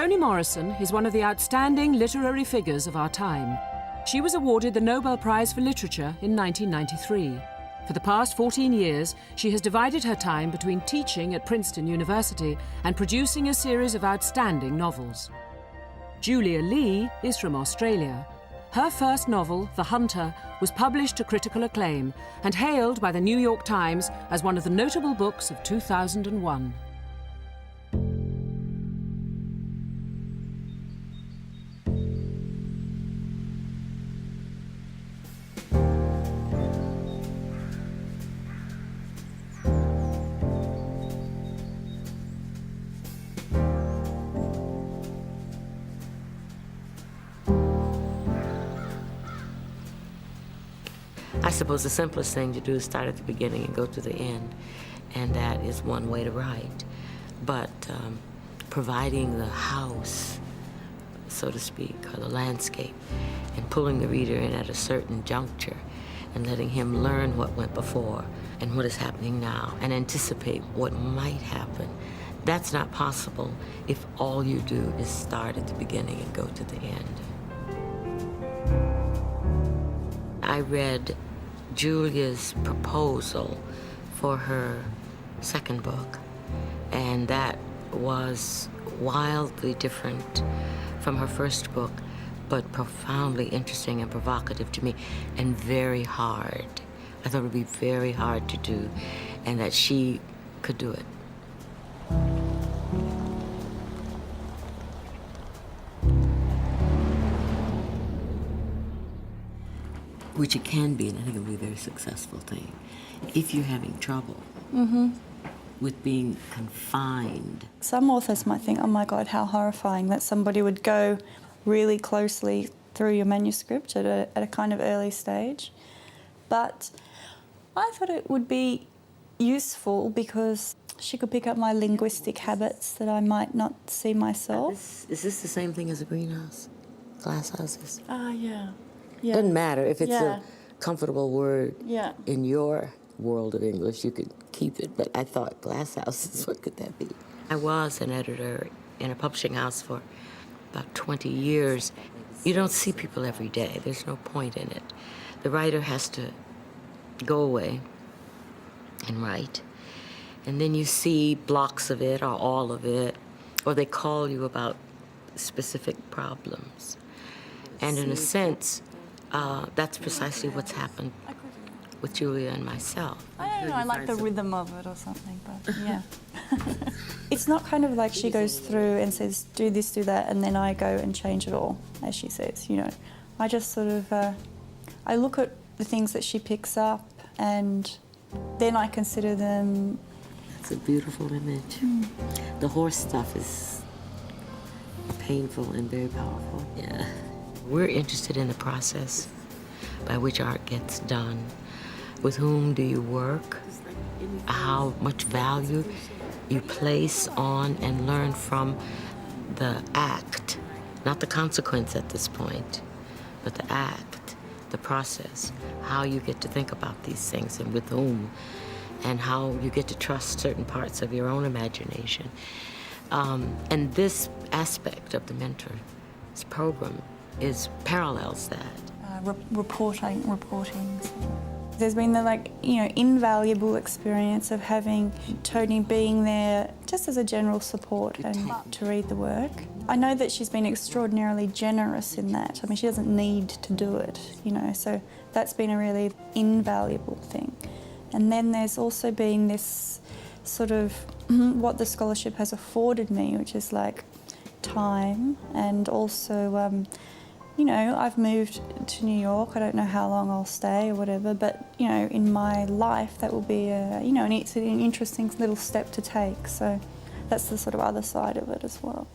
Toni Morrison is one of the outstanding literary figures of our time. She was awarded the Nobel Prize for Literature in 1993. For the past 14 years, she has divided her time between teaching at Princeton University and producing a series of outstanding novels. Julia Leigh is from Australia. Her first novel, The Hunter, was published to critical acclaim and hailed by the New York Times as one of the notable books of 2001. I suppose the simplest thing to do is start at the beginning and go to the end, and that is one way to write. But providing the house, so to speak, or the landscape, and pulling the reader in at a certain juncture and letting him learn what went before and what is happening now and anticipate what might happen, that's not possible if all you do is start at the beginning and go to the end. I read Julia's proposal for her second book, and that was wildly different from her first book, but profoundly interesting and provocative to me, and very hard. I thought it would be very hard to do, and that she could do it. Which it can be, and I think it'll be a very successful thing. If you're having trouble with being confined. Some authors might think, oh my God, how horrifying that somebody would go really closely through your manuscript at a kind of early stage. But I thought it would be useful because she could pick up my linguistic habits that I might not see myself. Is this the same thing as a greenhouse? Glass houses? Yeah. Yeah. Doesn't matter if it's a comfortable word in your world of English, you could keep it, but I thought glass houses, what could that be? I was an editor in a publishing house for about 20 years. You don't see people every day. There's no point in it. The writer has to go away and write, and then you see blocks of it or all of it, or they call you about specific problems. And in a sense, that's precisely what's happened with Julia and myself. I don't know, I like the rhythm of it or something, but yeah. It's not kind of like she goes through and says, do this, do that, and then I go and change it all, as she says, you know. I just sort of, I look at the things that she picks up and then I consider them. It's a beautiful image. The horse stuff is painful and very powerful. Yeah. We're interested in the process by which art gets done. With whom do you work? How much value you place on and learn from the act, not the consequence at this point, but the act, the process, how you get to think about these things and with whom, and how you get to trust certain parts of your own imagination. And this aspect of the mentor's program parallels that. Reporting. There's been the invaluable experience of having Toni being there just as a general support and to read the work. I know that she's been extraordinarily generous in that. I mean, she doesn't need to do it, you know, so that's been a really invaluable thing. And then there's also been this sort of what the scholarship has afforded me, which is like time and also you know, I've moved to New York. I don't know how long I'll stay or whatever, but, you know, in my life that will be, it's an interesting little step to take. So that's the sort of other side of it as well.